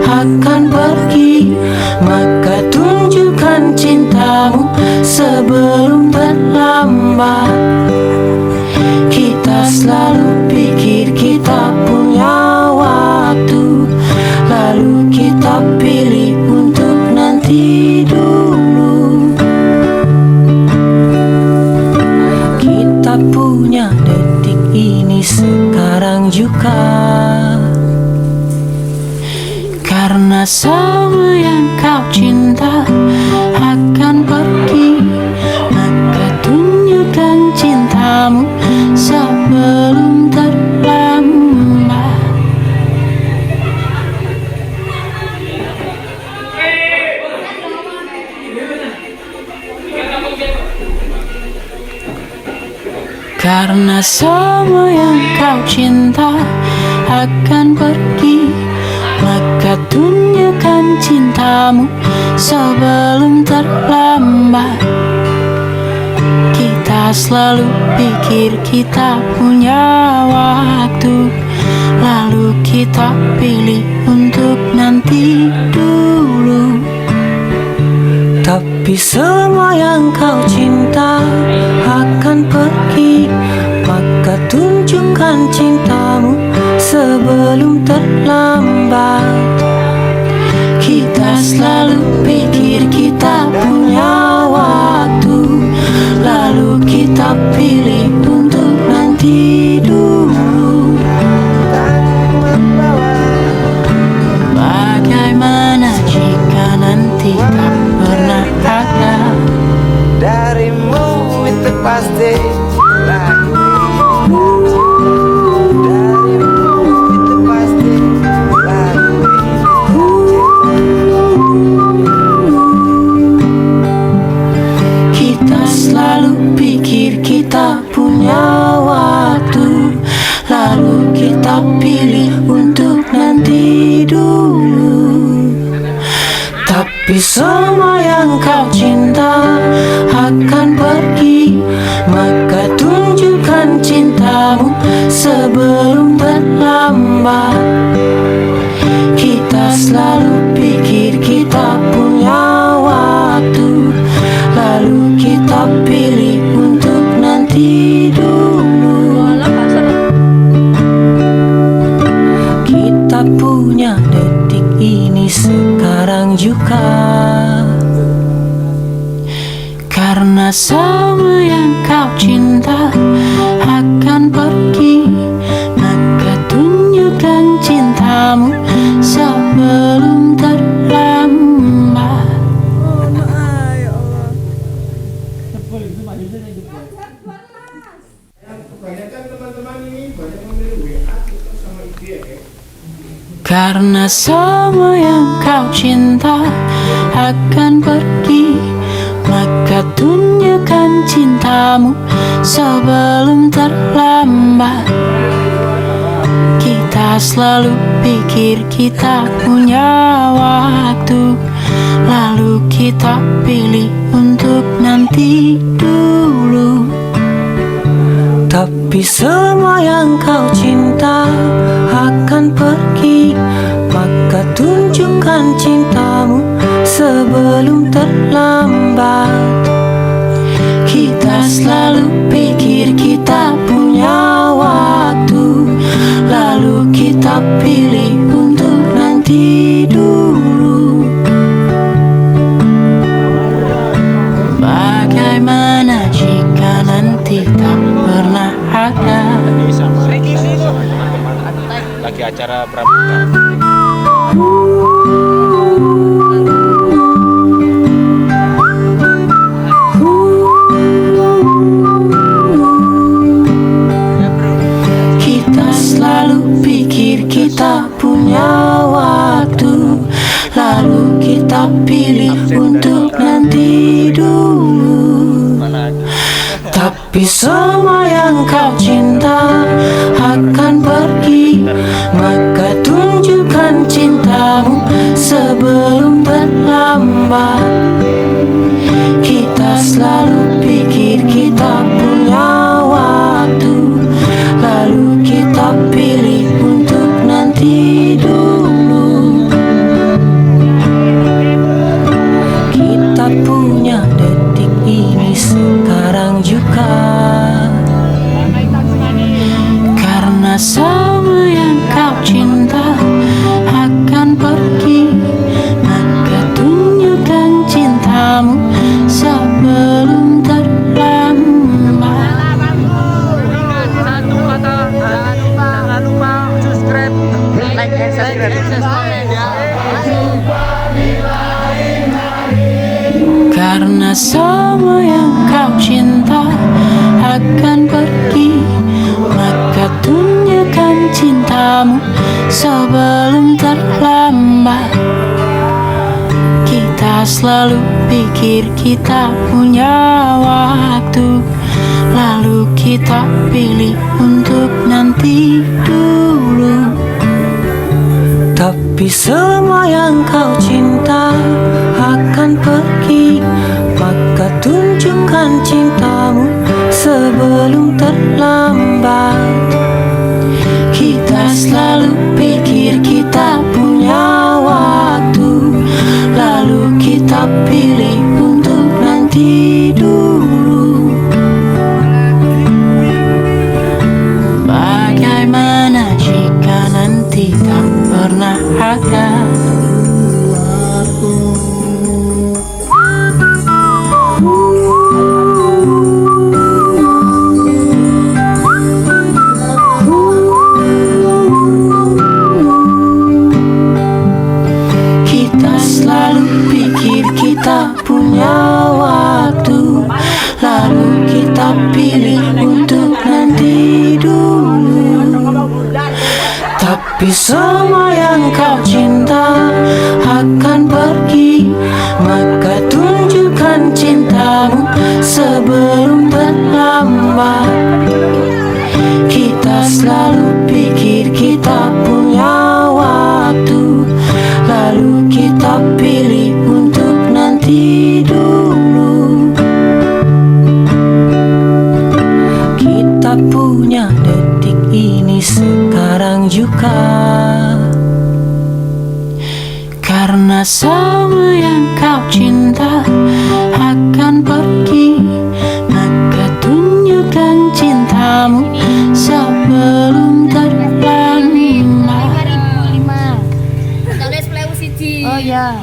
akan pergi, maka tunjukkan cintamu sebelum terlambat. Kita selalu pikir kita punya waktu, lalu kita pilih untuk nanti dulu. Kita punya detik ini sekarang juga, karena semua yang kau cinta akan pergi, maka tunjukkan cintamu sebelum terlambat. Karena semua yang kau cinta akan pergi, maka tunjukkan cintamu sebelum terlambat. Kita selalu pikir kita punya waktu, lalu kita pilih untuk nanti dulu. Tapi semua yang kau cinta akan pergi, maka tunjukkan cintamu sebelum terlambat. Kita selalu pikir kita punya waktu, lalu kita pilih untuk nanti dulu. Bagaimana jika nanti tak pernah ada? Darimu itu pasti laku. Darimu itu pasti laku. Kita selalu pikir kita punya waktu, lalu kita pilih untuk nanti dulu. Tapi semua yang kau cinta akan pergi, maka tunjukkan cintamu sebelum terlambat. Kita selalu pikir kita punya waktu, lalu kita pilih untuk nanti dulu. Kita punya detik ini sekarang juga, karena semua yang kau cinta akan pergi, maka tunjukkan cintamu sebelum terlambat. Karena semua yang kau cinta akan pergi, maka tunjukkan cintamu sebelum terlambat. Kita selalu pikir kita punya waktu, lalu kita pilih untuk nanti dulu. Tapi semua yang kau cinta akan pergi, maka tunjukkan cintamu sebelum terlambat. Kita selalu pikir kita punya waktu, lalu kita pilih untuk nanti dulu. Bagaimana jika nanti tak pernah ada? Lagi acara pramuka. Kita selalu pikir kita punya waktu, lalu kita pilih untuk nanti dulu. Tapi semua yang kau cinta akan pergi, maka tunjukkan cintamu sebelum terlambat. Kita selalu pikir kita punya waktu, lalu kita pilih untuk nanti dulu. Kita punya detik ini sekarang juga, karena semua yang kau cinta akan pergi, maka tunjukkan cintamu sebelum terlambat. Jangan lupa subscribe, like, and subscribe. Karena semua yang kau cinta akan pergi, maka tunjukkan cintamu sebelum terlambat. Kita selalu pikir kita punya waktu, lalu kita pilih untuk nanti dulu. Tapi semua yang kau cinta akan pergi, maka tunjukkan cintamu sebelum terlambat. Kita selalu pikir kita punya waktu, lalu kita pilih untuk nanti dulu. Bagaimana jika Tapi semua yang kau cinta akan pergi, maka tunjukkan cintamu sebelum terlambat. Kita selalu pikir kita punya waktu, lalu kita pilih untuk nanti dulu. Kita punya detik ini sekarang juga, karena semua yang kau cinta akan pergi, maka tunjukkan cintamu sebelum terlambat. Oh ya,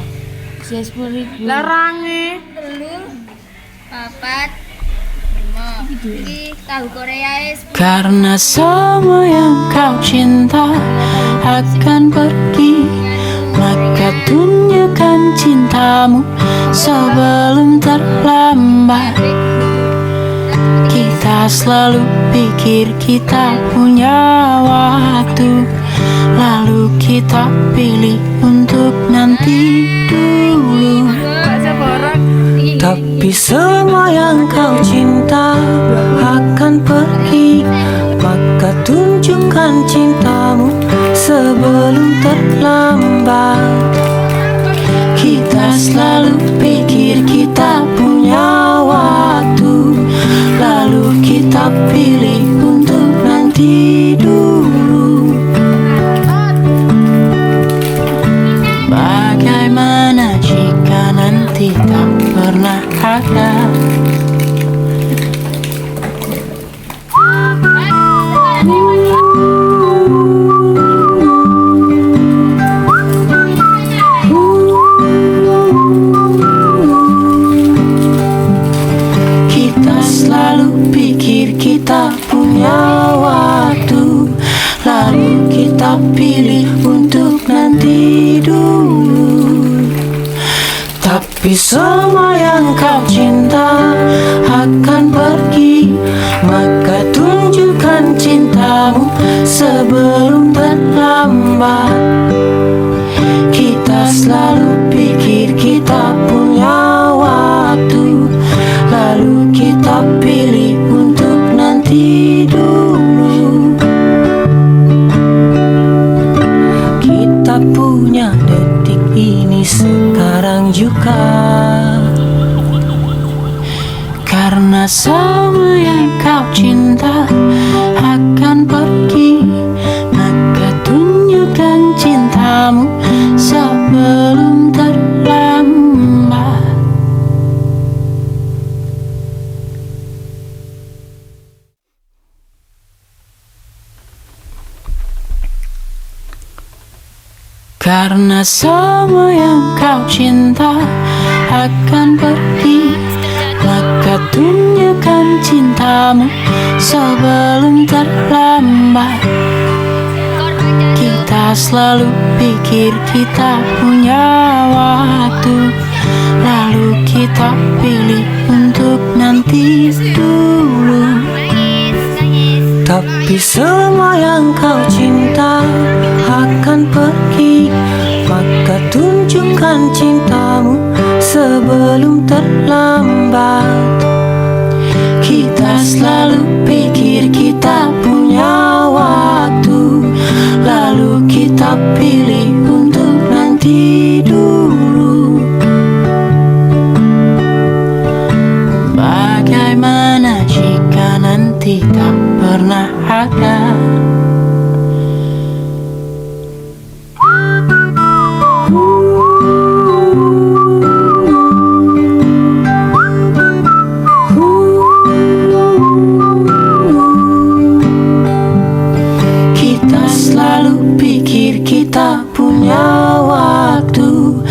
saya 10.000. Larange. 4, 5. Iki tahu Korea es. Karena semua yang kau cinta akan pergi, maka tunjukkan cintamu sebelum terlambat. Kita selalu pikir kita punya waktu, lalu kita pilih untuk nanti dulu. Tapi semua yang kau cinta akan pergi, maka tunjukkan cintamu sebelum terlambat. Kita selalu pikir kita punya waktu, lalu kita pilih untuk nanti dulu. Bagaimana jika nanti tak pernah ada? Kita selalu pikir kita punya waktu, lalu kita pilih untuk nanti dulu. Tapi semua yang kau cinta akan pergi, maka tunjukkan cintamu sebelum terlambat. Kita selalu pikir kita punya waktu, lalu kita pilih untuk nanti dulu. Kita punya detik ini sekarang juga, karena semua yang kau cinta akan pergi, maka tunjukkan cintamu sebelum terlambat. Karena semua yang kau cinta akan pergi, maka tunjukkan cintamu sebelum terlambat. Kita selalu pikir kita punya waktu, lalu kita pilih untuk nanti dulu. Tapi semua yang kau cinta akan pergi, maka tunjukkan cintamu sebelum terlambat. Kita selalu pikir kita punya waktu, lalu kita pilih untuk nanti dulu. Bagaimana jika nanti tak pernah ada? Kita selalu pikir kita punya waktu,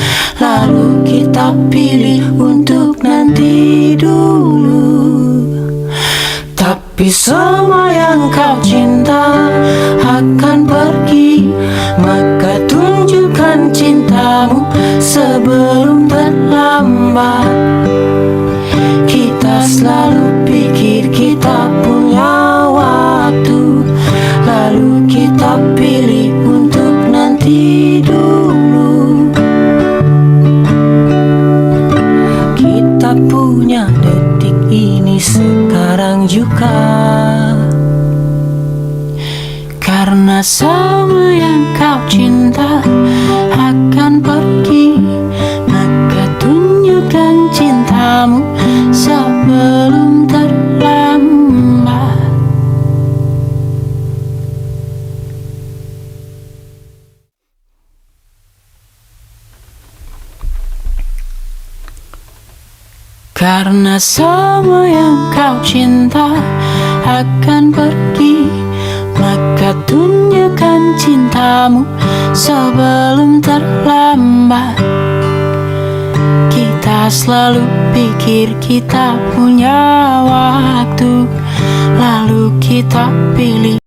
lalu kita pilih untuk nanti dulu. Tapi semua yang kau cinta akan pergi, maka tunjukkan cintamu sebelum terlambat. Kita selalu pikir kita punya waktu, lalu kita pilih untuk Karena semua yang kau cinta akan pergi, maka tunjukkan cintamu sebelum terlambat. Karena semua yang kau cinta akan pergi, maka tunjukkan cintamu sebelum terlambat. Kita selalu pikir kita punya waktu, lalu kita pilih.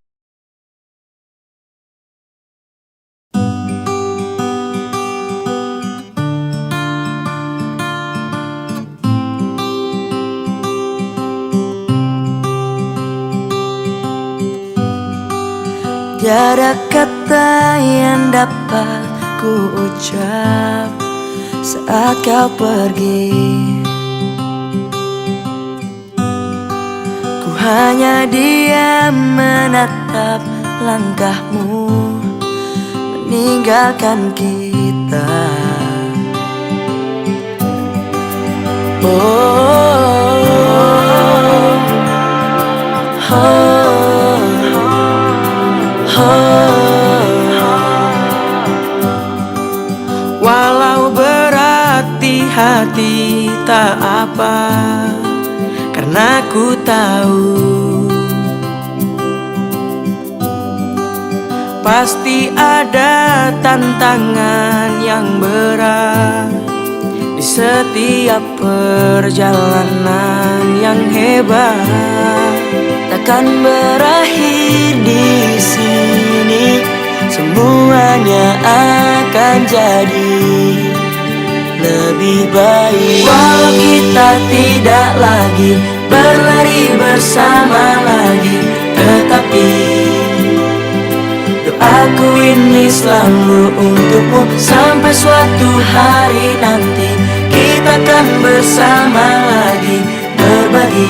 Tiada kata yang dapat ku ucap saat kau pergi. Ku hanya diam menatap langkahmu meninggalkan kita. Walau berat di hati tak apa, karena ku tahu pasti ada tantangan yang berat di setiap perjalanan yang hebat. Takkan berakhir di sini, semuanya akan jadi lebih baik. Walau kita tidak lagi berlari bersama lagi, tetapi doaku ini selalu untukmu. Sampai suatu hari nanti kita akan bersama lagi, berbagi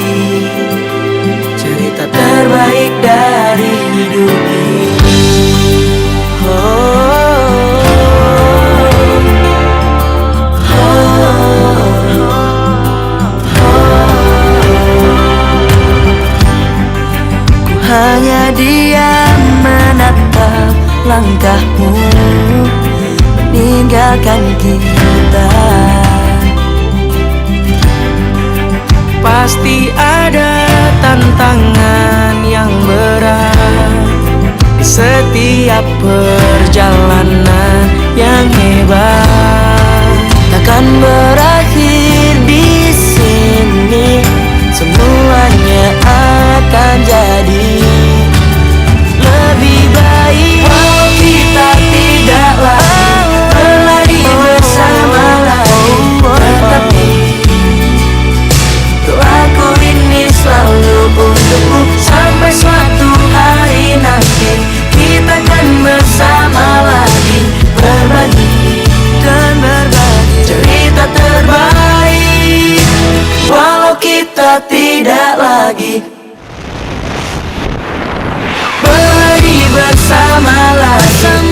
cerita terbaik dari hidup ini. Ku hanya diam menatap langkahmu meninggalkan kita. Pasti ada tantangan yang berat di setiap perjalanan yang hebat. Takkan berakhir di sini, semuanya akan jadi lebih baik. Walau kita tidak lagi berlari bersama lagi, tetapi doaku ini selalu untukmu. Sampai suatu hari nanti kita akan bersama lagi, berbagi dan berbagi cerita terbaik. Walau kita tidak lagi berlari bersama lagi,